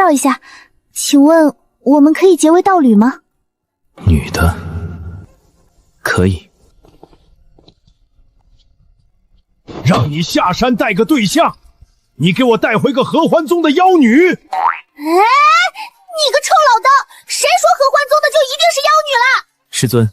扰一下，请问我们可以结为道侣吗？女的，可以。让你下山带个对象，你给我带回个合欢宗的妖女。哎，你个臭老道，谁说合欢宗的就一定是妖女了？师尊，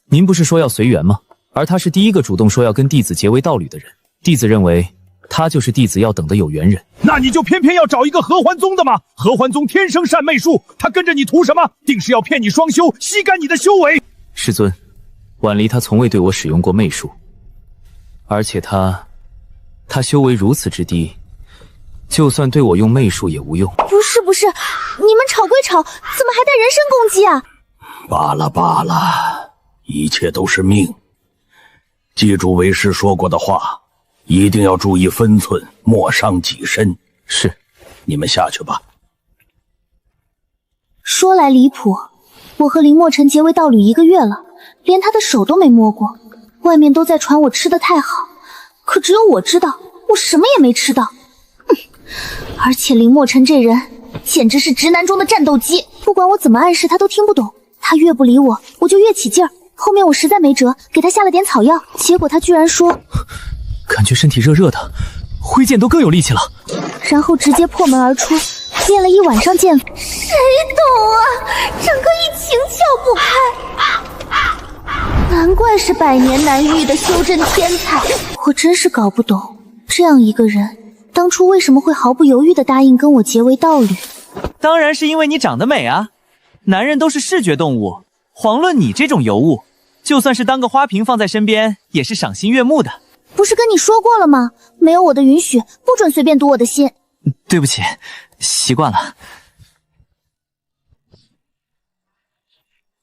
您不是说要随缘吗？而他是第一个主动说要跟弟子结为道侣的人，弟子认为他就是弟子要等的有缘人。那你就偏偏要找一个合欢宗的吗？合欢宗天生善魅术，他跟着你图什么？定是要骗你双修，吸干你的修为。师尊，婉离他从未对我使用过魅术，而且他修为如此之低，就算对我用魅术也无用。不是，你们吵归吵，怎么还带人身攻击啊？罢了罢了，一切都是命。记住为师说过的话，一定要注意分寸，莫伤己身。是，你们下去吧。说来离谱，我和林墨尘结为道侣1个月了，连他的手都没摸过。外面都在传我吃得太好，可只有我知道，我什么也没吃到。而且林墨尘这人简直是直男中的战斗机，不管我怎么暗示他都听不懂，他越不理我，我就越起劲儿。后面我实在没辙，给他下了点草药，结果他居然说感觉身体热热的，挥剑都更有力气了，然后直接破门而出，练了一晚上剑法。谁懂啊，整个一情窍不开。难怪是百年难遇的修真天才，我真是搞不懂，这样一个人当初为什么会毫不犹豫地答应跟我结为道侣。当然是因为你长得美啊，男人都是视觉动物，遑论你这种尤物，就算是当个花瓶放在身边也是赏心悦目的。不是跟你说过了吗？没有我的允许，不准随便读我的心。对不起，习惯了。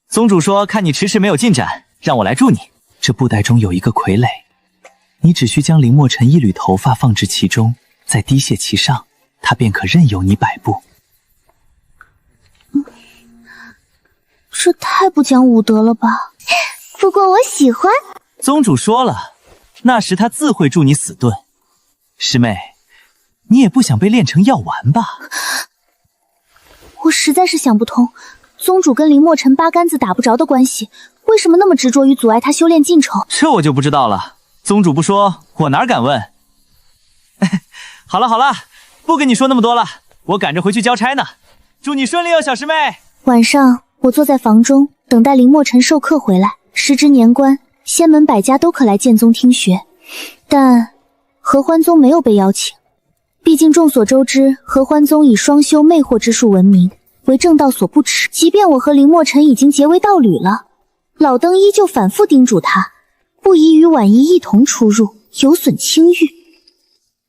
宗主说看你迟迟没有进展，让我来助你。这布袋中有一个傀儡，你只需将林墨尘一缕头发放置其中，再滴泻其上，他便可任由你摆布。这太不讲武德了吧？不过我喜欢。宗主说了，那时他自会助你死遁。师妹，你也不想被炼成药丸吧？我实在是想不通，宗主跟林墨尘八竿子打不着的关系，为什么那么执着于阻碍他修炼进程？这我就不知道了，宗主不说，我哪敢问。好了好了，不跟你说那么多了，我赶着回去交差呢。祝你顺利哦，小师妹。晚上我坐在房中等待林墨尘授课回来，时值年关，仙门百家都可来剑宗听学，但合欢宗没有被邀请。毕竟众所周知，合欢宗以双修魅惑之术闻名，为正道所不齿。即便我和林墨尘已经结为道侣了，老登依旧反复叮嘱他，不宜与婉仪一同出入，有损清誉。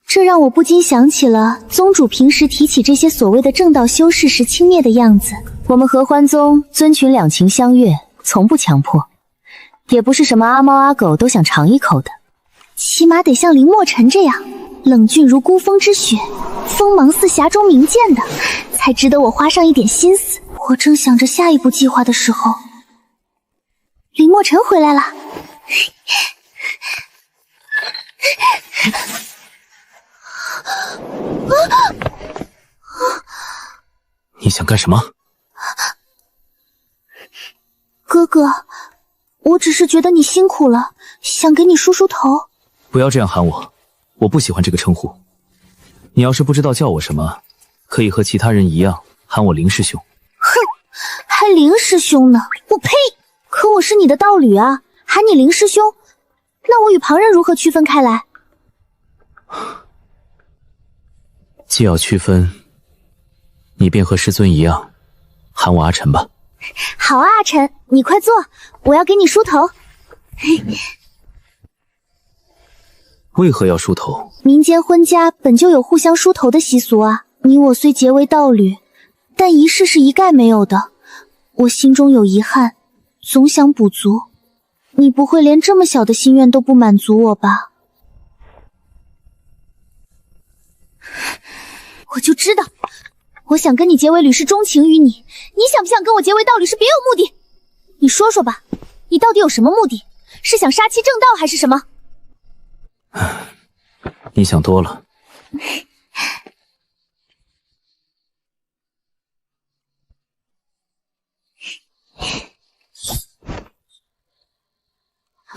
这让我不禁想起了宗主平时提起这些所谓的正道修士时轻蔑的样子。我们合欢宗遵循两情相悦，从不强迫，也不是什么阿猫阿狗都想尝一口的，起码得像林墨尘这样冷峻如孤峰之雪，锋芒似匣中明剑的，才值得我花上一点心思。我正想着下一步计划的时候，林墨尘回来了。你想干什么？哥哥，我只是觉得你辛苦了，想给你梳梳头。不要这样喊我，我不喜欢这个称呼。你要是不知道叫我什么，可以和其他人一样喊我林师兄。哼，还林师兄呢？我呸！可我是你的道侣啊，喊你林师兄，那我与旁人如何区分开来？既要区分，你便和师尊一样，喊我阿晨吧。好啊，阿晨，你快坐，我要给你梳头。为何要梳头？民间婚家本就有互相梳头的习俗啊。你我虽结为道侣，但仪式是一概没有的。我心中有遗憾，总想补足。你不会连这么小的心愿都不满足我吧？我就知道，我想跟你结为侣是钟情于你，你想不想跟我结为道侣是别有目的。你说说吧，你到底有什么目的？是想杀妻正道还是什么？你想多了。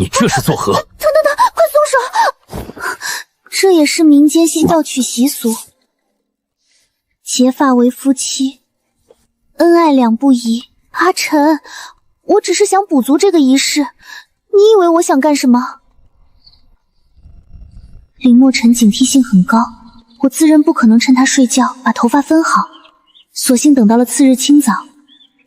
你这是作何？等，快松手！这也是民间要娶习俗，结发为夫妻，恩爱两不疑。阿晨，我只是想补足这个仪式，你以为我想干什么？林墨尘警惕性很高，我自认不可能趁他睡觉把头发分好，索性等到了次日清早，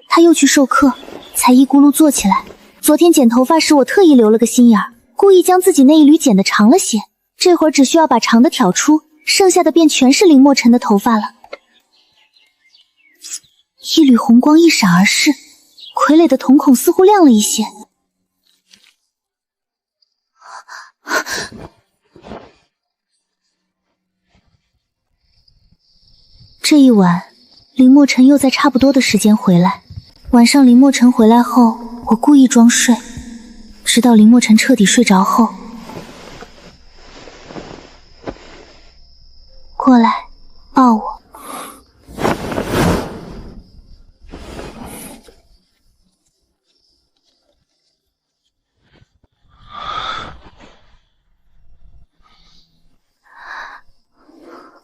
他又去授课，才一咕噜坐起来。昨天剪头发时，我特意留了个心眼儿，故意将自己那一缕剪得长了些，这会儿只需要把长的挑出，剩下的便全是林墨尘的头发了。一缕红光一闪而逝，傀儡的瞳孔似乎亮了一些。这一晚，林墨尘又在差不多的时间回来。晚上林墨尘回来后，我故意装睡，直到林墨尘彻底睡着后，过来抱我。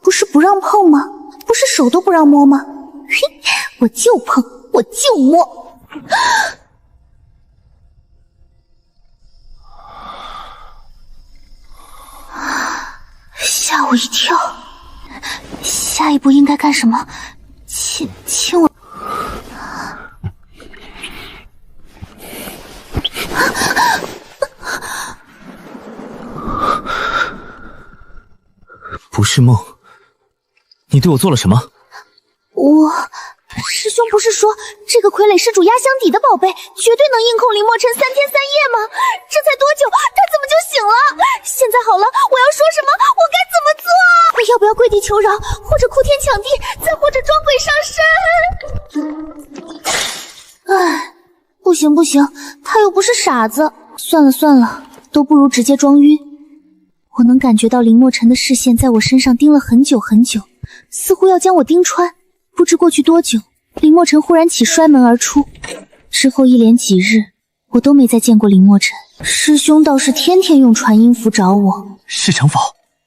不是不让碰吗？不是手都不让摸吗？嘿，我就碰，我就摸。吓我一跳。下一步应该干什么？亲我。不是梦，你对我做了什么？师兄不是说这个傀儡是主压箱底的宝贝，绝对能硬控林墨尘3天3夜吗？这才多久，他怎么就醒了？现在好了，我要说什么？我该怎么做？我要不要跪地求饶，或者哭天抢地，再或者装鬼上身？哎，不行，他又不是傻子。算了，都不如直接装晕。我能感觉到林墨尘的视线在我身上盯了很久，似乎要将我盯穿。不知过去多久，林墨尘忽然起摔门而出。之后一连几日，我都没再见过林墨尘。师兄倒是天天用传音符找我。事成否？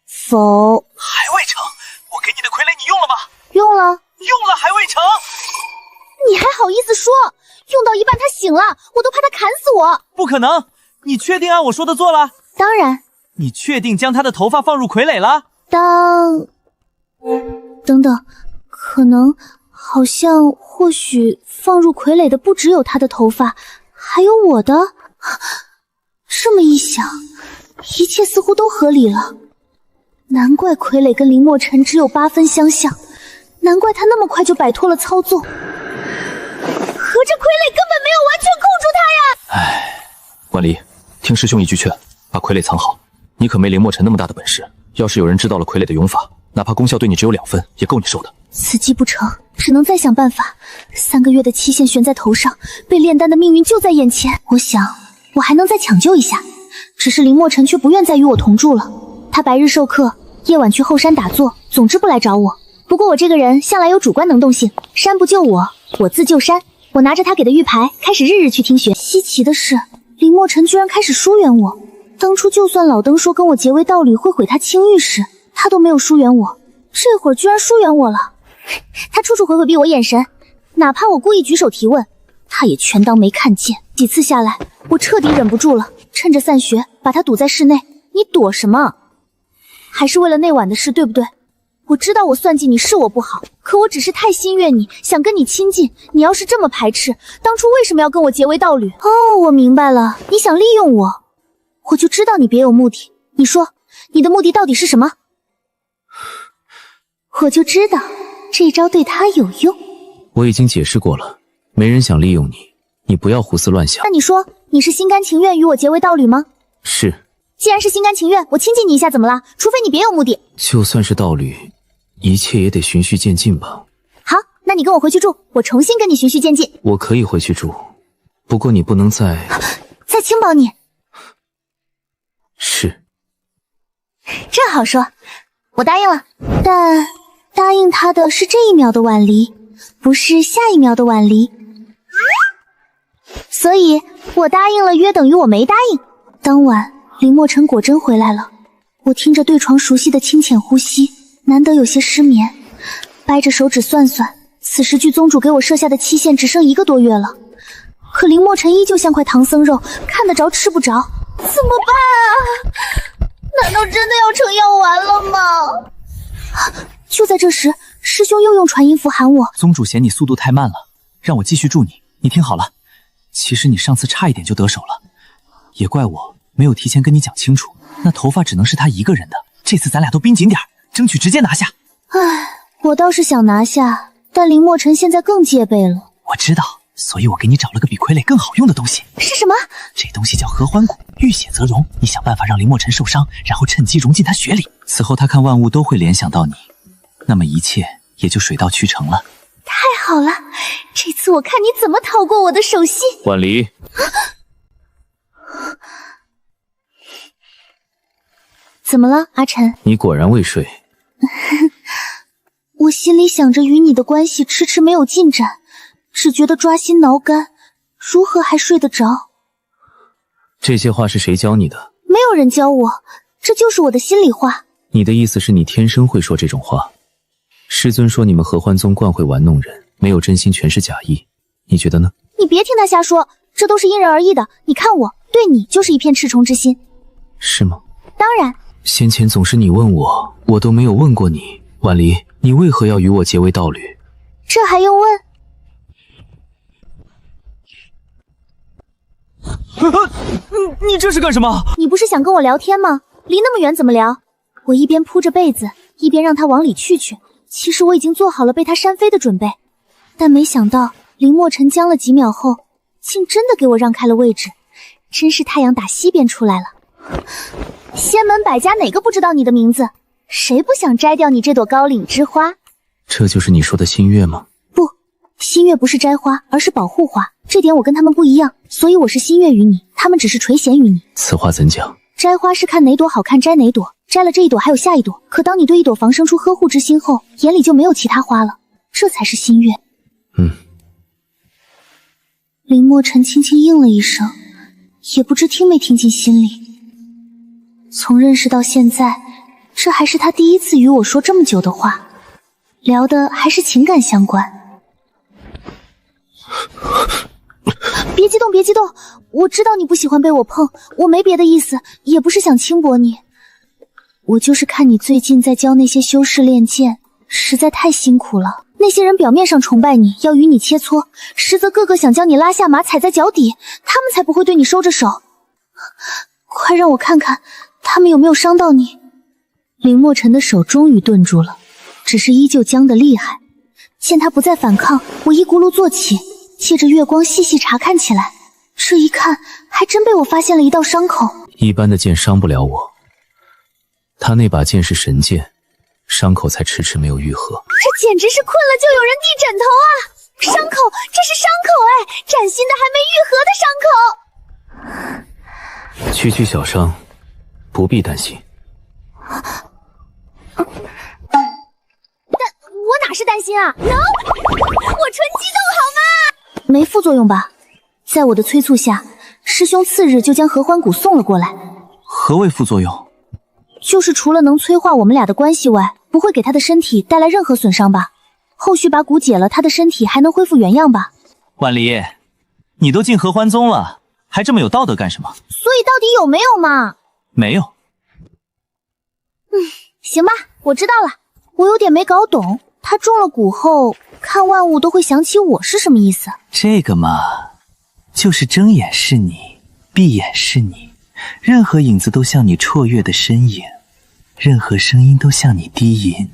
否。还未成。我给你的傀儡你用了吗？用了。用了还未成。你还好意思说？用到一半他醒了，我都怕他砍死我。不可能！你确定按我说的做了？当然。你确定将他的头发放入傀儡了？等等，可能好像或许放入傀儡的不只有他的头发，还有我的。这么一想，一切似乎都合理了。难怪傀儡跟林墨尘只有8分相像，难怪他那么快就摆脱了操纵。合着傀儡根本没有完全控住他呀！唉，婉离，听师兄一句劝，把傀儡藏好。你可没林墨尘那么大的本事，要是有人知道了傀儡的用法，哪怕功效对你只有2分，也够你受的。此计不成，只能再想办法。3个月的期限悬在头上，被炼丹的命运就在眼前。我想，我还能再抢救一下。只是林墨尘却不愿再与我同住了。他白日授课，夜晚去后山打坐，总之不来找我。不过我这个人向来有主观能动性，山不救我，我自救山。我拿着他给的玉牌，开始日日去听学。稀奇的是，林墨尘居然开始疏远我。当初就算老登说跟我结为道侣会毁他清誉时，他都没有疏远我，这会儿居然疏远我了。他处处回避我眼神，哪怕我故意举手提问，他也全当没看见。几次下来，我彻底忍不住了，趁着散学把他堵在室内。你躲什么？还是为了那晚的事，对不对？我知道我算计你是我不好，可我只是太心悦你，想跟你亲近。你要是这么排斥，当初为什么要跟我结为道侣？哦，我明白了，你想利用我。我就知道你别有目的，你说你的目的到底是什么？我就知道这招对他有用。我已经解释过了，没人想利用你，你不要胡思乱想。那你说你是心甘情愿与我结为道侣吗？是。既然是心甘情愿，我亲近你一下怎么了？除非你别有目的。就算是道侣，一切也得循序渐进吧。好，那你跟我回去住，我重新跟你循序渐进。我可以回去住，不过你不能再轻薄你。是。这好说，我答应了。但答应他的是这一秒的婉离，不是下一秒的婉离。所以我答应了约等于我没答应。当晚，林墨尘果真回来了。我听着对床熟悉的清浅呼吸，难得有些失眠。掰着手指算算，此时距宗主给我设下的期限只剩1个多月了。可林墨尘依旧像块唐僧肉，看得着吃不着，怎么办啊？难道真的要成药丸了吗？就在这时，师兄又用传音符喊我。宗主嫌你速度太慢了，让我继续助你。你听好了，其实你上次差一点就得手了，也怪我没有提前跟你讲清楚，那头发只能是他一个人的。这次咱俩都绷紧点，争取直接拿下。唉，我倒是想拿下，但林墨尘现在更戒备了。我知道，所以我给你找了个比傀儡更好用的东西。是什么？这东西叫合欢骨，遇血则融。你想办法让林墨尘受伤，然后趁机融进他血里。此后他看万物都会联想到你，那么一切也就水到渠成了。太好了，这次我看你怎么逃过我的手心。婉离，怎么了，阿晨？你果然未睡。我心里想着与你的关系迟迟没有进展，只觉得抓心挠肝，如何还睡得着？这些话是谁教你的？没有人教我，这就是我的心里话。你的意思是你天生会说这种话？师尊说你们合欢宗惯会玩弄人，没有真心全是假意，你觉得呢？你别听他瞎说，这都是因人而异的。你看我对你就是一片赤诚之心。是吗？当然。先前总是你问我，我都没有问过你。婉离，你为何要与我结为道侣？这还用问？你这是干什么？你不是想跟我聊天吗？离那么远怎么聊？我一边铺着被子，一边让他往里去。其实我已经做好了被他扇飞的准备，但没想到林墨尘僵了几秒后，竟真的给我让开了位置。真是太阳打西边出来了。仙门百家哪个不知道你的名字？谁不想摘掉你这朵高岭之花？这就是你说的新月吗？不，新月不是摘花，而是保护花。这点我跟他们不一样，所以我是新月于你，他们只是垂涎于你。此话怎讲？摘花是看哪朵好看摘哪朵，摘了这一朵还有下一朵。可当你对一朵房生出呵护之心后，眼里就没有其他花了，这才是新月。林墨尘轻轻应了一声，也不知听没听进心里。从认识到现在，这还是他第一次与我说这么久的话，聊的还是情感相关。别激动，别激动，我知道你不喜欢被我碰，我没别的意思，也不是想轻薄你。我就是看你最近在教那些修士练剑，实在太辛苦了。那些人表面上崇拜你，要与你切磋，实则个个想将你拉下马踩在脚底，他们才不会对你收着手。快让我看看他们有没有伤到你。林墨尘的手终于顿住了，只是依旧僵得厉害。见他不再反抗，我一咕噜坐起，借着月光细细查看起来。这一看，还真被我发现了一道伤口。一般的剑伤不了我，他那把剑是神剑，伤口才迟迟没有愈合。这简直是困了就有人递枕头啊！伤口，这是伤口哎，崭新的还没愈合的伤口。区区小伤，不必担心。但我哪是担心啊？能，我纯激动好吗？没副作用吧？在我的催促下，师兄次日就将合欢骨送了过来。何谓副作用？就是除了能催化我们俩的关系外，不会给他的身体带来任何损伤吧？后续把骨解了，他的身体还能恢复原样吧？婉离，你都进合欢宗了，还这么有道德干什么？所以到底有没有嘛？没有。行吧，我知道了。我有点没搞懂，他中了蛊后，看万物都会想起我是什么意思？这个嘛，就是睁眼是你，闭眼是你，任何影子都像你绰约的身影，任何声音都像你低吟，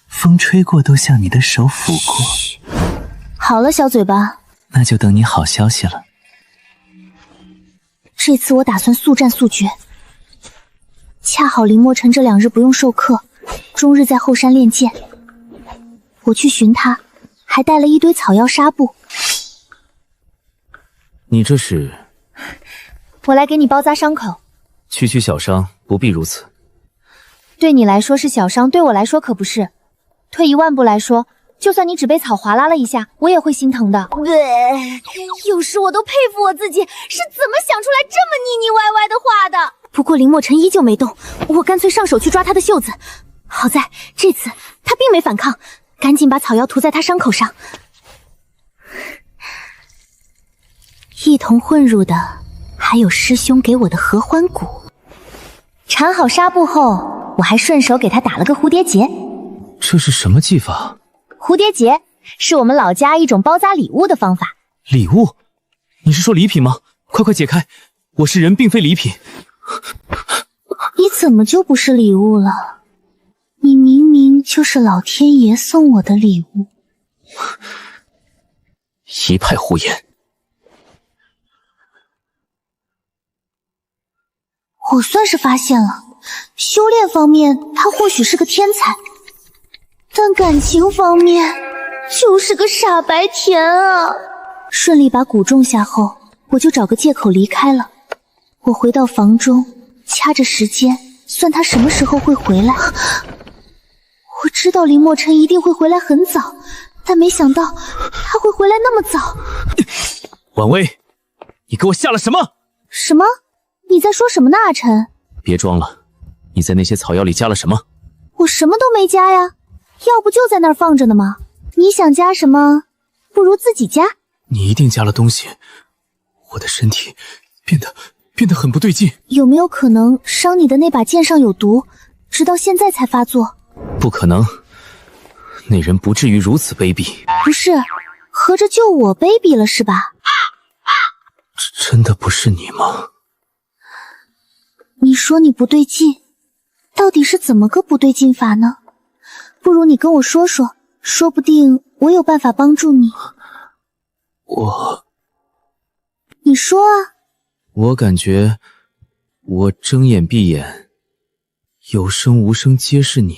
风吹过都像你的手抚过。好了，小嘴巴，那就等你好消息了。这次我打算速战速决。恰好林墨尘这2日不用授课，终日在后山练剑。我去寻他，还带了一堆草药纱布。你这是？我来给你包扎伤口。区区小伤，不必如此。对你来说是小伤，对我来说可不是。退1万步来说，就算你只被草划拉了一下，我也会心疼的。有时我都佩服我自己是怎么想出来这么腻腻歪歪的话的。不过林墨尘依旧没动，我干脆上手去抓他的袖子。好在这次他并没反抗，赶紧把草药涂在他伤口上。一同混入的还有师兄给我的合欢蛊。缠好纱布后，我还顺手给他打了个蝴蝶结。这是什么技法？蝴蝶结是我们老家一种包扎礼物的方法。礼物？你是说礼品吗？快解开！我是人，并非礼品。你怎么就不是礼物了？你明明就是老天爷送我的礼物。一派胡言！我算是发现了，修炼方面他或许是个天才，但感情方面就是个傻白甜啊！顺利把蛊种下后，我就找个借口离开了。我回到房中，掐着时间算他什么时候会回来。我知道林墨尘一定会回来很早，但没想到他会回来那么早。婉薇，你给我下了什么？什么？你在说什么呢，阿晨？别装了，你在那些草药里加了什么？我什么都没加呀，要不就在那儿放着呢吗？你想加什么，不如自己加。你一定加了东西，我的身体变得很不对劲。有没有可能伤你的那把剑上有毒，直到现在才发作？不可能，那人不至于如此卑鄙。不是，合着就我卑鄙了是吧？真的不是你吗？你说你不对劲，到底是怎么个不对劲法呢？不如你跟我说说，说不定我有办法帮助你。你说啊。我感觉我睁眼闭眼，有声无声皆是你，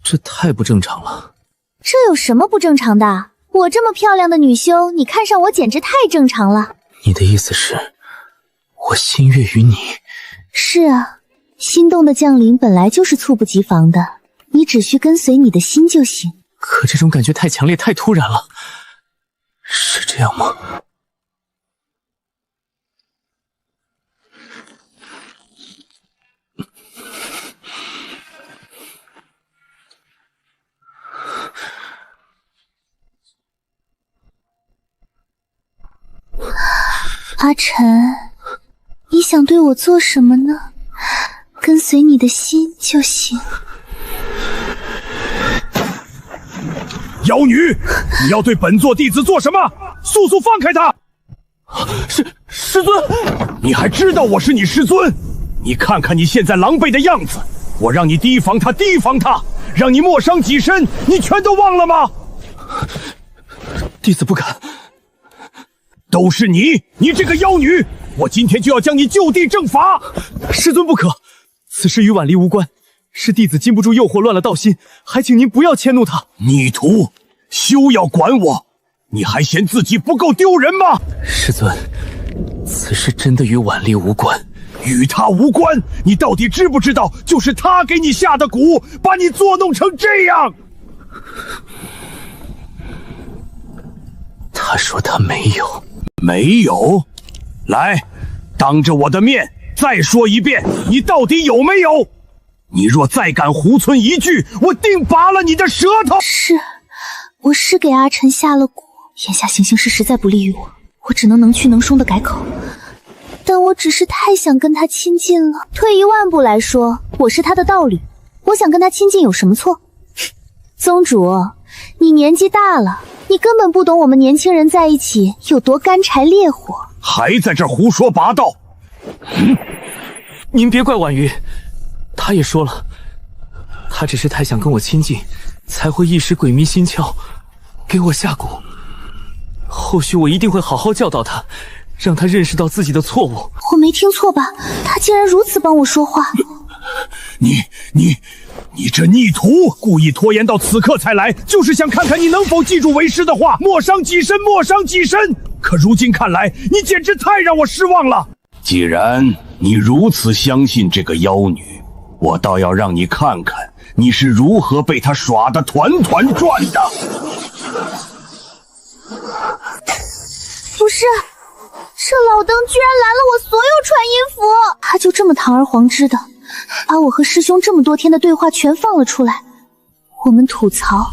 这太不正常了。这有什么不正常的？我这么漂亮的女修，你看上我简直太正常了。你的意思是，我心悦于你？是啊，心动的降临本来就是猝不及防的，你只需跟随你的心就行。可这种感觉太强烈，太突然了，是这样吗？阿晨，你想对我做什么呢？跟随你的心就行。妖女，你要对本座弟子做什么？速速放开他！师尊，你还知道我是你师尊？你看看你现在狼狈的样子，我让你提防他，提防他，让你莫伤己身，你全都忘了吗？弟子不敢。都是你，你这个妖女！我今天就要将你就地正法！师尊不可，此事与婉离无关，是弟子禁不住诱惑乱了道心，还请您不要迁怒他。逆徒，休要管我！你还嫌自己不够丢人吗？师尊，此事真的与婉离无关。与他无关？你到底知不知道，就是他给你下的蛊，把你作弄成这样？他说他没有。没有？来，当着我的面再说一遍，你到底有没有？你若再敢胡诌一句，我定拔了你的舌头！我是给阿晨下了蛊，眼下行形势实在不利于我，我只能能屈能伸的改口。但我只是太想跟他亲近了。退一万步来说，我是他的道侣，我想跟他亲近有什么错？宗主，你年纪大了，你根本不懂我们年轻人在一起有多干柴烈火。还在这胡说八道！您别怪婉瑜，他也说了，他只是太想跟我亲近，才会一时鬼迷心窍，给我下蛊。后续我一定会好好教导他，让他认识到自己的错误。我没听错吧？他竟然如此帮我说话！你这逆徒，故意拖延到此刻才来，就是想看看你能否记住为师的话，莫伤己身，莫伤己身。可如今看来，你简直太让我失望了。既然你如此相信这个妖女，我倒要让你看看你是如何被他耍得团团转的？不是，这老登居然拦了我所有传音符，他就这么堂而皇之的把我和师兄这么多天的对话全放了出来。我们吐槽，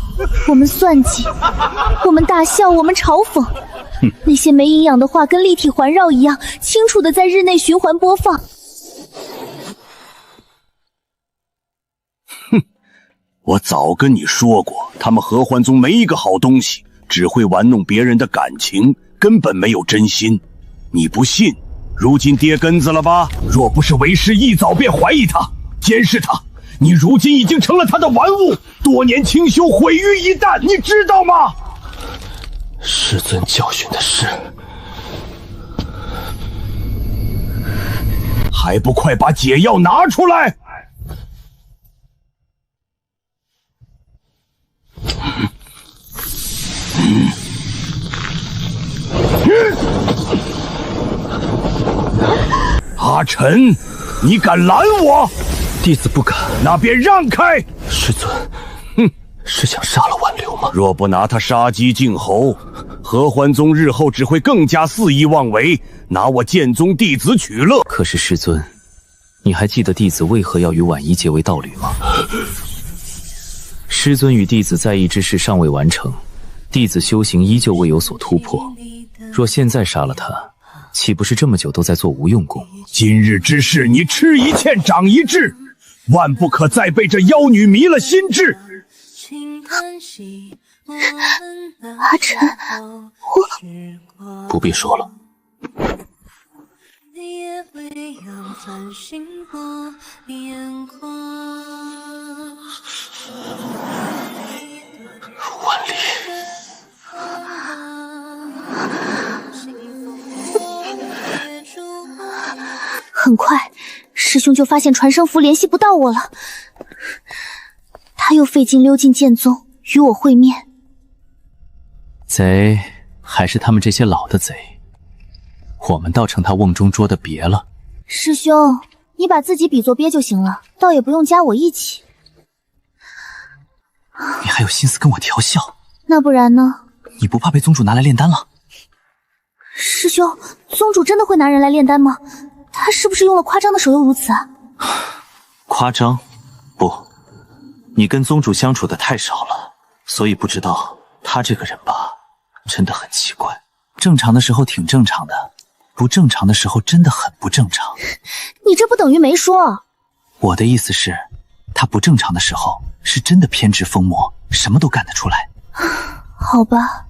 我们算计，我们大笑，我们嘲讽，那些没营养的话跟立体环绕一样，清楚的在日内循环播放。我早跟你说过，他们合欢宗没一个好东西，只会玩弄别人的感情，根本没有真心。你不信，如今跌根子了吧？若不是为师一早便怀疑他，监视他，你如今已经成了他的玩物，多年清修毁于一旦，你知道吗？师尊教训的是，还不快把解药拿出来！阿晨，你敢拦我？弟子不敢。那便让开！师尊，是想杀了挽留吗？若不拿他杀鸡儆猴，合欢宗日后只会更加肆意妄为，拿我剑宗弟子取乐。可是师尊，你还记得弟子为何要与婉仪结为道侣吗？师尊与弟子在意之事尚未完成，弟子修行依旧未有所突破。若现在杀了他，岂不是这么久都在做无用功？今日之事，你吃一堑长一智，万不可再被这妖女迷了心智。阿晨，不必说了。万里。很快，师兄就发现传声符联系不到我了，他又费劲溜进剑宗与我会面。贼还是他们这些老的贼，我们倒成他瓮中捉的鳖了。师兄，你把自己比作鳖就行了，倒也不用加我一起。你还有心思跟我调笑？那不然呢？你不怕被宗主拿来炼丹了？师兄，宗主真的会拿人来炼丹吗？他是不是用了夸张的手又如此啊？夸张？不，你跟宗主相处的太少了，所以不知道他这个人吧，真的很奇怪。正常的时候挺正常的，不正常的时候真的很不正常。你这不等于没说。我的意思是，他不正常的时候是真的偏执疯魔，什么都干得出来。好吧，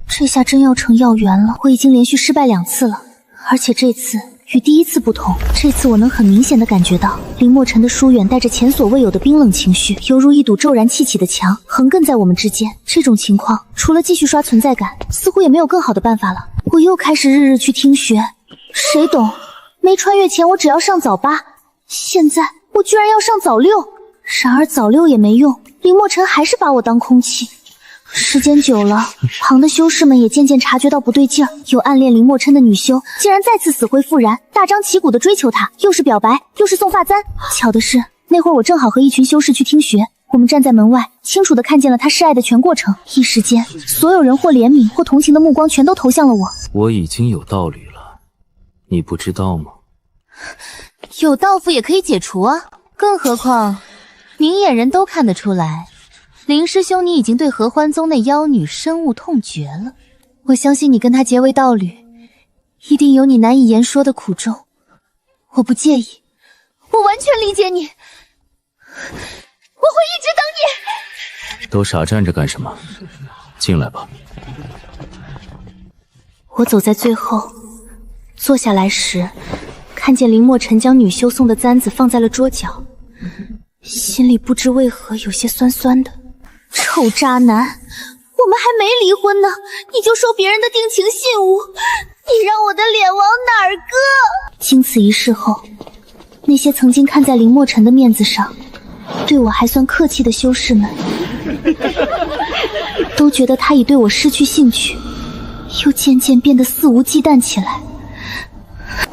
这下真要成药源了。我已经连续失败2次了，而且这次与第一次不同，这次我能很明显的感觉到林墨尘的疏远带着前所未有的冰冷情绪，犹如一堵骤然砌起的墙，横亘在我们之间。这种情况，除了继续刷存在感，似乎也没有更好的办法了。我又开始日日去听学，谁懂？没穿越前我只要上早8，现在我居然要上早6。然而早6也没用，林墨尘还是把我当空气。时间久了，旁的修士们也渐渐察觉到不对劲儿，有暗恋林墨琛的女修竟然再次死灰复燃，大张旗鼓地追求他，又是表白，又是送发簪。巧的是，那会儿我正好和一群修士去听学，我们站在门外，清楚地看见了他示爱的全过程。一时间，所有人或怜悯或同情的目光全都投向了我。我已经有道侣了，你不知道吗？有道符也可以解除啊，更何况明眼人都看得出来，林师兄你已经对合欢宗那妖女深恶痛绝了。我相信你跟她结为道侣，一定有你难以言说的苦衷。我不介意，我完全理解你，我会一直等你。都傻站着干什么？进来吧。我走在最后，坐下来时，看见林墨尘将女修送的簪子放在了桌角，心里不知为何有些酸酸的。臭渣男，我们还没离婚呢，你就收别人的定情信物，你让我的脸往哪儿搁？经此一事后，那些曾经看在林墨尘的面子上对我还算客气的修士们，都觉得他已对我失去兴趣，又渐渐变得肆无忌惮起来。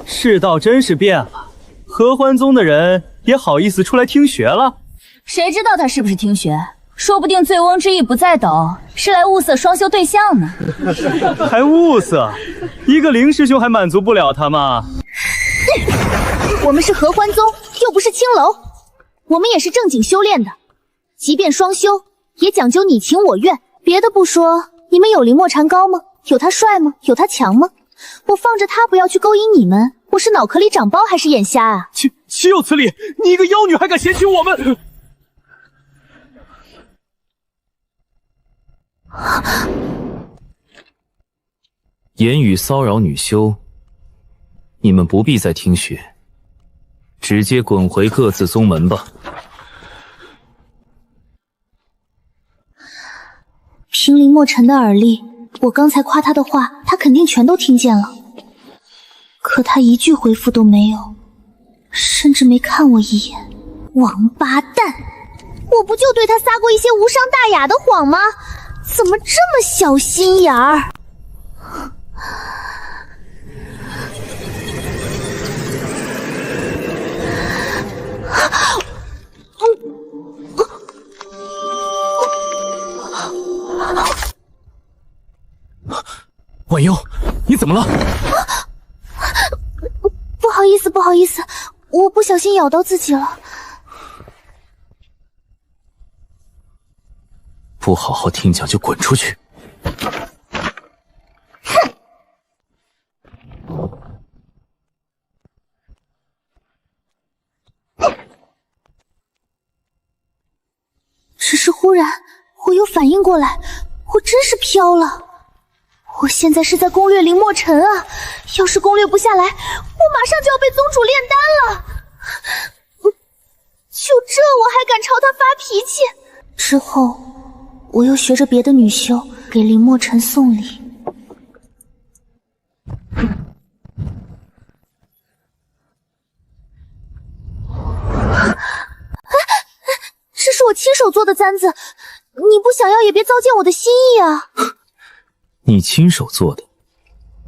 世道真是变了，合欢宗的人也好意思出来听学了？谁知道他是不是听学？说不定醉翁之意不在斗，是来物色双修对象呢。还物色？一个灵师兄还满足不了他吗？我们是合欢宗，又不是青楼，我们也是正经修炼的。即便双修，也讲究你情我愿。别的不说，你们有林墨禅高吗？有他帅吗？有他强吗？我放着他不要去勾引你们，我是脑壳里长包还是眼瞎啊？岂有此理！你一个妖女还敢嫌弃我们？言语骚扰女修，你们不必再听学，直接滚回各自宗门吧。凭林墨尘的耳力，我刚才夸他的话，他肯定全都听见了。可他一句回复都没有，甚至没看我一眼。王八蛋！我不就对他撒过一些无伤大雅的谎吗？怎么这么小心眼儿？婉幽，你怎么了？不好意思，不好意思，我不小心咬到自己了。不好好听讲就滚出去！哼！只是忽然我又反应过来，我真是飘了。我现在是在攻略林墨尘啊！要是攻略不下来，我马上就要被宗主炼丹了。就这我还敢朝他发脾气？之后我又学着别的女修给林墨尘送礼。这是我亲手做的簪子，你不想要也别糟践我的心意啊！你亲手做的，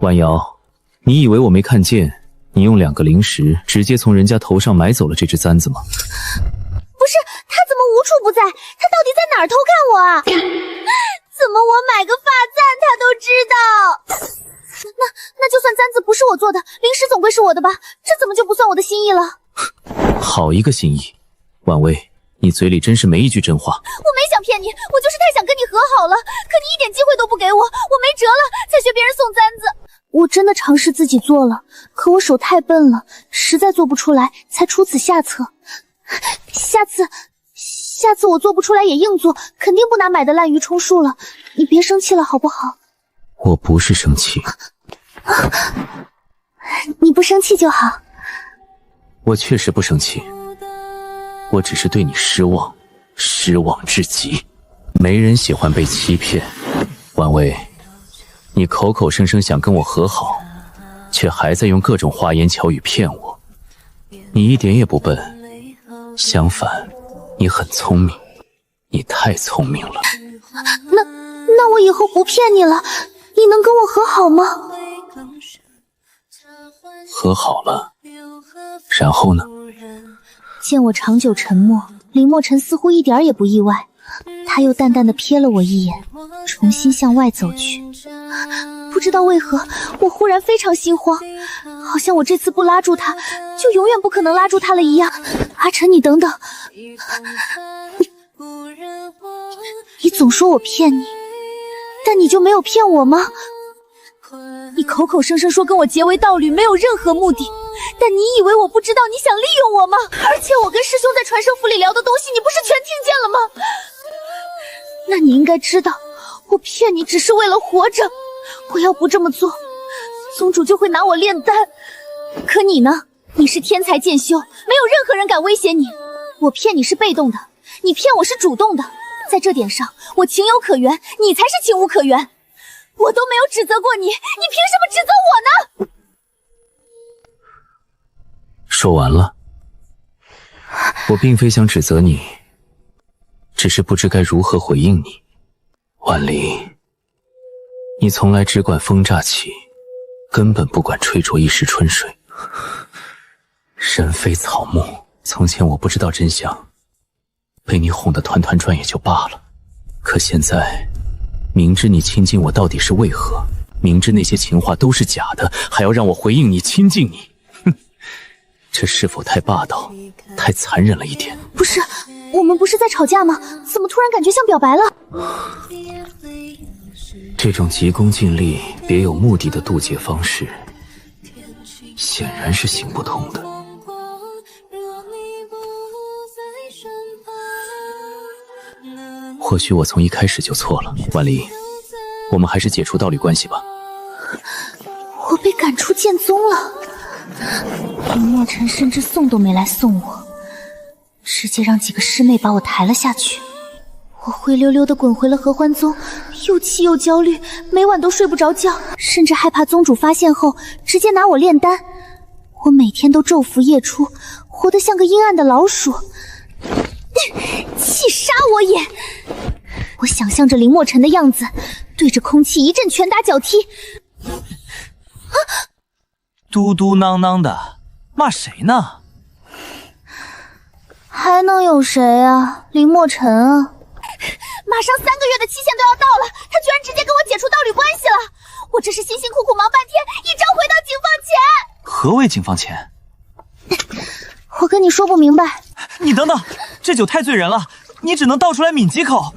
婉瑶，你以为我没看见你用2个灵石直接从人家头上买走了这只簪子吗？不是，他怎么无处不在？他到底在哪儿偷看我啊？怎么我买个发簪他都知道？那就算簪子不是我做的，灵石总归是我的吧？这怎么就不算我的心意了？好一个心意，婉薇，你嘴里真是没一句真话。我没想骗你，我就是太想跟你和好了，可你一点机会都不给我，我没辙了，才学别人送簪子。我真的尝试自己做了，可我手太笨了，实在做不出来，才出此下策。下次我做不出来也硬做，肯定不拿买的烂鱼充数了。你别生气了好不好？我不是生气。你不生气就好。我确实不生气，我只是对你失望，失望至极。没人喜欢被欺骗。婉薇，你口口声声想跟我和好，却还在用各种花言巧语骗我。你一点也不笨，相反，你很聪明，你太聪明了。那我以后不骗你了，你能跟我和好吗？和好了，然后呢？见我长久沉默，林墨尘似乎一点也不意外，他又淡淡的瞥了我一眼，重新向外走去。不知道为何，我忽然非常心慌，好像我这次不拉住他，就永远不可能拉住他了一样。阿晨，你等等，你总说我骗你，但你就没有骗我吗？你口口声声说跟我结为道侣没有任何目的，但你以为我不知道你想利用我吗？而且我跟师兄在传声府里聊的东西，你不是全听见了吗？那你应该知道，我骗你只是为了活着。我要不这么做，宗主就会拿我炼丹。可你呢？你是天才剑修，没有任何人敢威胁你。我骗你是被动的，你骗我是主动的。在这点上，我情有可原，你才是情无可原。我都没有指责过你，你凭什么指责我呢？说完了。我并非想指责你，只是不知该如何回应你。婉离，你从来只管风乍起，根本不管吹浊一时春水。人非草木，从前我不知道真相，被你哄得团团转也就罢了，可现在明知你亲近我到底是为何，明知那些情话都是假的，还要让我回应你亲近你，哼，这是否太霸道，太残忍了一点？不是，我们不是在吵架吗？怎么突然感觉像表白了？这种急功近利、别有目的的渡劫方式，显然是行不通的。或许我从一开始就错了，婉离，我们还是解除道侣关系吧。我被赶出剑宗了，林墨尘甚至送都没来送我，直接让几个师妹把我抬了下去。我灰溜溜地滚回了合欢宗，又气又焦虑，每晚都睡不着觉，甚至害怕宗主发现后直接拿我炼丹。我每天都昼伏夜出，活得像个阴暗的老鼠，气杀我也！我想象着林墨尘的样子，对着空气一阵拳打脚踢。嘟嘟囔囔的，骂谁呢？还能有谁啊？林墨尘啊！马上3个月的期限都要到了，他居然直接跟我解除道侣关系了！我这是辛辛苦苦忙半天，一朝回到警方前。何为警方前？我跟你说不明白。你等等，这酒太醉人了，你只能倒出来抿几口。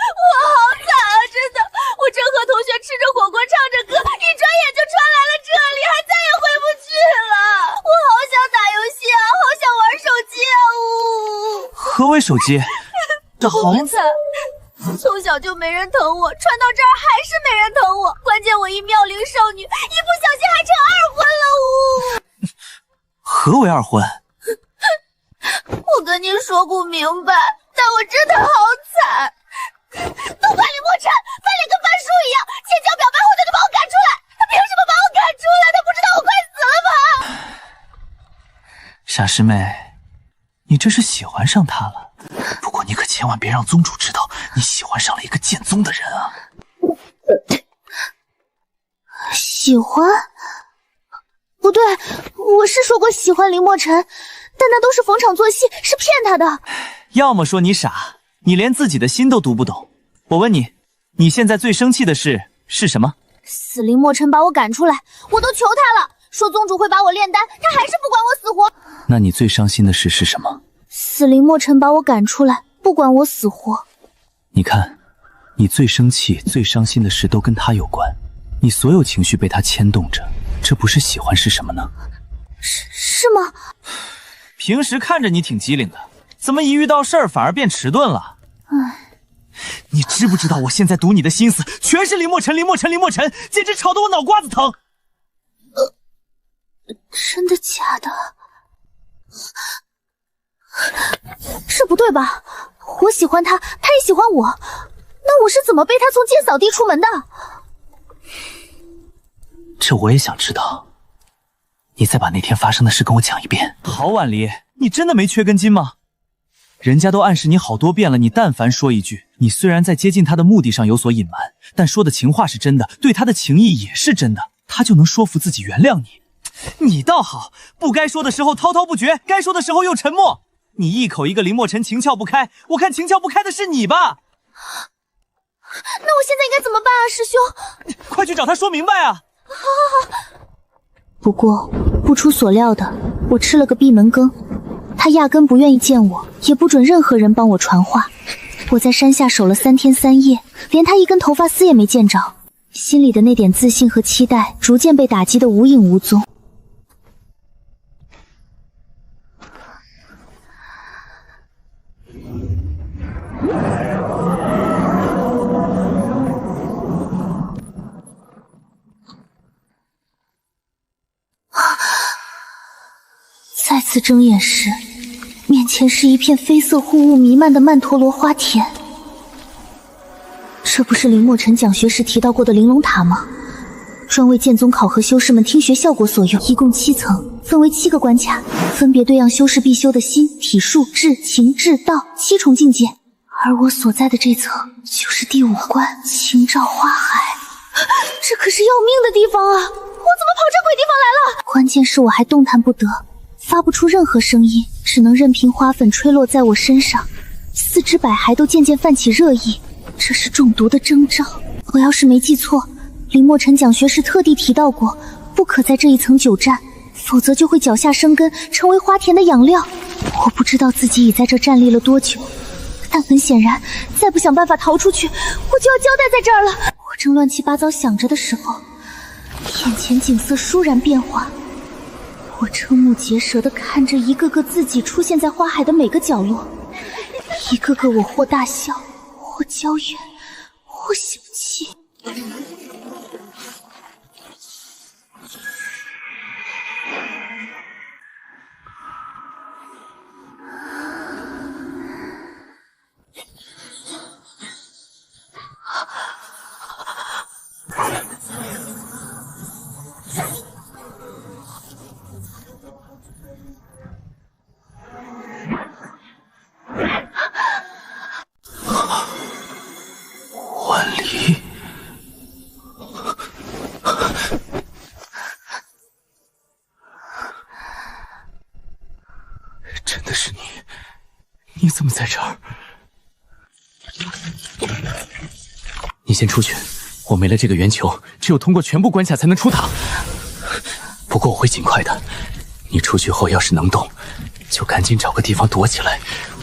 我好惨啊！真的，我正和同学吃着火锅唱着歌，一转眼就穿来了这里，还再也回不去了。我好想打游戏啊，好想玩手机啊！何为手机？这好惨，从小就没人疼我，穿到这儿还是没人疼我。关键我一妙龄少女，一不小心还成二婚了！何为二婚？我跟你说不明白，但我真的好惨。都怪林墨尘，翻脸跟翻书一样，前脚表白后他就把我赶出来，他凭什么把我赶出来？他不知道我快死了吗？傻师妹，你这是喜欢上他了，不过你可千万别让宗主知道你喜欢上了一个剑宗的人啊！喜欢？不对，我是说过喜欢林墨尘，但那都是逢场作戏，是骗他的。要么说你傻，你连自己的心都读不懂。我问你，你现在最生气的事是什么？死林墨尘把我赶出来，我都求他了，说宗主会把我炼丹，他还是不管我死活。那你最伤心的事是什么？死林墨尘把我赶出来，不管我死活。你看，你最生气、最伤心的事都跟他有关，你所有情绪被他牵动着，这不是喜欢是什么呢？是吗？平时看着你挺机灵的，怎么一遇到事儿反而变迟钝了？你知不知道我现在读你的心思全是林墨尘，林墨尘，林墨尘，简直吵得我脑瓜子疼。真的假的？这不对吧？我喜欢他，他也喜欢我，那我是怎么被他从剑扫地出门的？这我也想知道，你再把那天发生的事跟我讲一遍。好，婉离，你真的没缺根筋吗？人家都暗示你好多遍了，你但凡说一句，你虽然在接近他的目的上有所隐瞒，但说的情话是真的，对他的情谊也是真的，他就能说服自己原谅你。你倒好，不该说的时候滔滔不绝，该说的时候又沉默。你一口一个林墨尘情窍不开，我看情窍不开的是你吧？那我现在应该怎么办啊，师兄？快去找他说明白啊！好。不过不出所料的，我吃了个闭门羹。他压根不愿意见我，也不准任何人帮我传话。我在山下守了3天3夜，连他一根头发丝也没见着，心里的那点自信和期待逐渐被打击得无影无踪。再次睁眼时，面前是一片绯色雾雾弥漫的曼陀罗花田。这不是林墨尘讲学时提到过的玲珑塔吗？专为剑宗考核修士们听学效果所用，一共7层，分为7个关卡，分别对应修士必修的心、体、术、智、情、智、道7重境界。而我所在的这层就是第5关情照花海。这可是要命的地方啊！我怎么跑这鬼地方来了？关键是我还动弹不得。发不出任何声音，只能任凭花粉吹落在我身上，四肢百骸都渐渐泛起热意，这是中毒的征兆。我要是没记错，林墨尘讲学时特地提到过，不可在这一层久站，否则就会脚下生根，成为花田的养料。我不知道自己已在这站立了多久，但很显然，再不想办法逃出去，我就要交代在这儿了。我正乱七八糟想着的时候，眼前景色倏然变化。我瞠目结舌地看着一个个自己出现在花海的每个角落，一个个我或大笑，或娇怨，或小气。婉离，真的是你？你怎么在这儿？你先出去，我没了这个圆球，只有通过全部关卡才能出塔。不过我会尽快的。你出去后要是能动，就赶紧找个地方躲起来，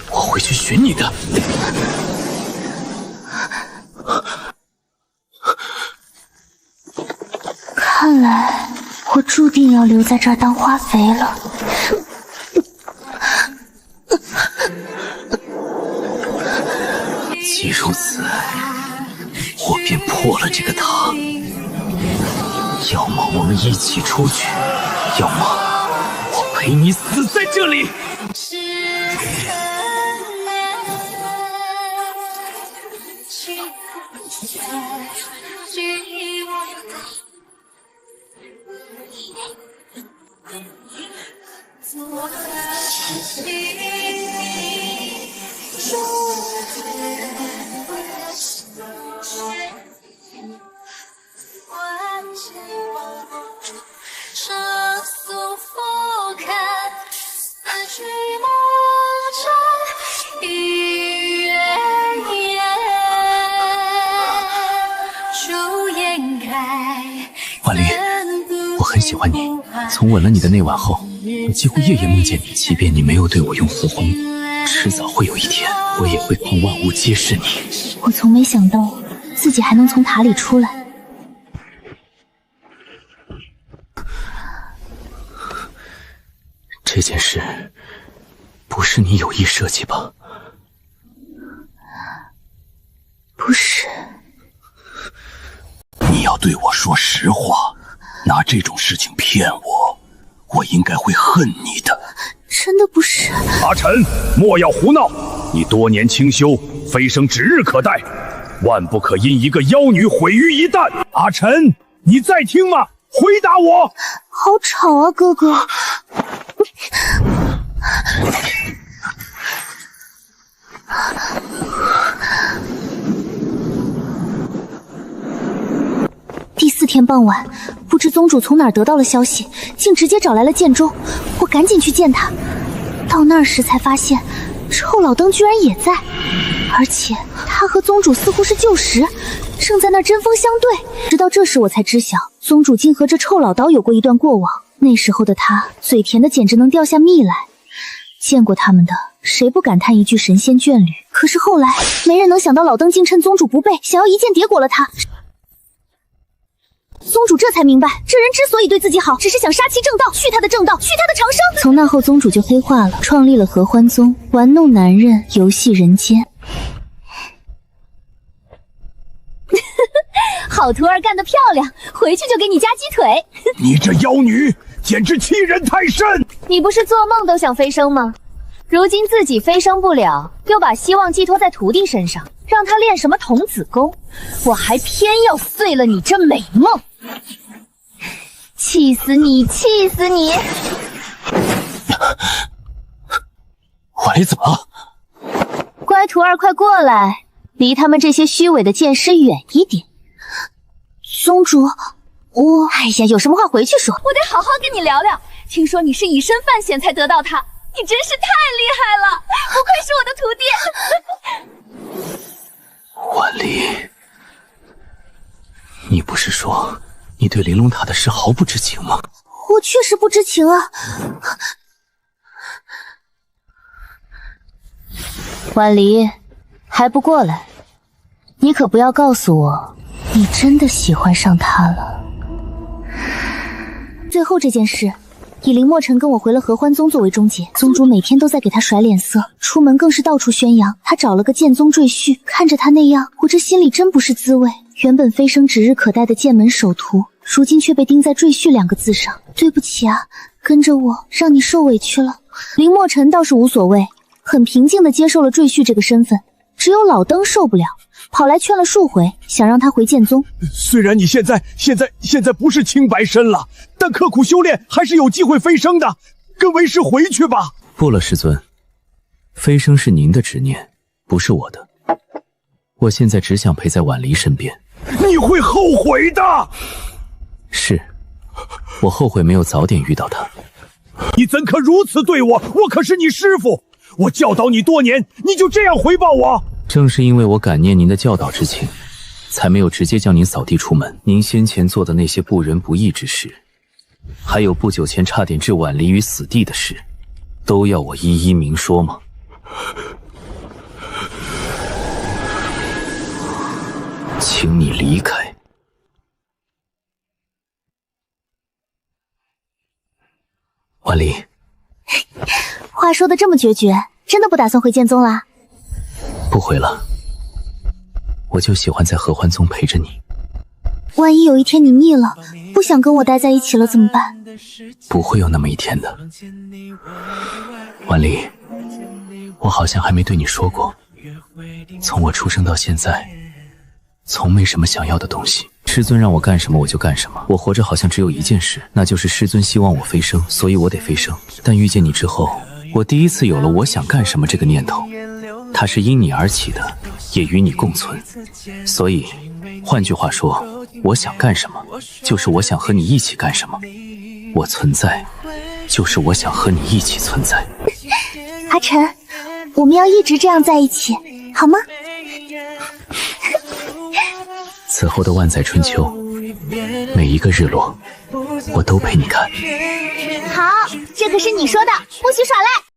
我会去寻你的。看来我注定要留在这儿当花肥了。既如此，我便破了这个塔。要么我们一起出去，要么我陪你死在这里。婉离，我很喜欢你。从吻了你的那晚后，我几乎夜夜梦见你。即便你没有对我用火轰，迟早会有一天，我也会况万物皆是你。我从没想到自己还能从塔里出来。这件事不是你有意设计吧？不是。你要对我说实话，拿这种事情骗我，我应该会恨你的。真的不是。阿晨，莫要胡闹！你多年清修，飞升指日可待，万不可因一个妖女毁于一旦。阿晨，你在听吗？回答我！好吵啊，哥哥！第4天傍晚，不知宗主从哪儿得到了消息，竟直接找来了剑中。我赶紧去见他。到那儿时才发现，臭老登居然也在，而且他和宗主似乎是旧识，正在那针锋相对。直到这时我才知晓，宗主竟和这臭老刀有过一段过往。那时候的他嘴甜的简直能掉下蜜来。见过他们的，谁不感叹一句神仙眷侣？可是后来，没人能想到老登竟趁宗主不备，想要一剑叠裹了他。宗主这才明白，这人之所以对自己好，只是想杀其正道，续他的正道，续他的长生。从那后，宗主就黑化了，创立了合欢宗，玩弄男人，游戏人间。好徒儿干得漂亮，回去就给你加鸡腿。你这妖女简直欺人太甚！你不是做梦都想飞升吗？如今自己飞升不了，又把希望寄托在徒弟身上，让他练什么童子功，我还偏要碎了你这美梦！气死你，气死你！婉离怎么了？乖徒儿，快过来，离他们这些虚伪的剑师远一点。宗主，哎呀，有什么话回去说，我得好好跟你聊聊。听说你是以身犯险才得到他，你真是太厉害了，不愧是我的徒弟。婉离，你不是说你对玲珑塔的事毫不知情吗？我确实不知情啊。婉离，还不过来？你可不要告诉我，你真的喜欢上他了。最后这件事，以林墨尘跟我回了合欢宗作为终结。宗主每天都在给他甩脸色，出门更是到处宣扬他找了个剑宗赘婿。看着他那样，我这心里真不是滋味。原本飞升指日可待的剑门首徒，如今却被钉在赘婿2个字上。对不起啊，跟着我让你受委屈了。林墨尘倒是无所谓，很平静地接受了赘婿这个身份。只有老登受不了，跑来劝了数回，想让他回剑宗。虽然你现在不是清白身了，但刻苦修炼还是有机会飞升的。跟为师回去吧。不了，师尊，飞升是您的执念，不是我的。我现在只想陪在婉离身边。你会后悔的。是，我后悔没有早点遇到他。你怎可如此对我？我可是你师父，我教导你多年，你就这样回报我？正是因为我感念您的教导之情，才没有直接将您扫地出门。您先前做的那些不仁不义之事，还有不久前差点置婉离于死地的事，都要我一一明说吗？请你离开。婉离，话说的这么决绝，真的不打算回剑宗啦？不回了，我就喜欢在合欢宗陪着你。万一有一天你腻了，不想跟我待在一起了怎么办？不会有那么一天的。婉离，我好像还没对你说过，从我出生到现在，从没什么想要的东西。师尊让我干什么我就干什么。我活着好像只有一件事，那就是师尊希望我飞升，所以我得飞升。但遇见你之后，我第一次有了我想干什么这个念头，它是因你而起的，也与你共存。所以换句话说，我想干什么就是我想和你一起干什么，我存在就是我想和你一起存在。阿晨，我们要一直这样在一起，好吗？此后的万载春秋，每一个日落，我都陪你看。好，这可是你说的，不许耍赖。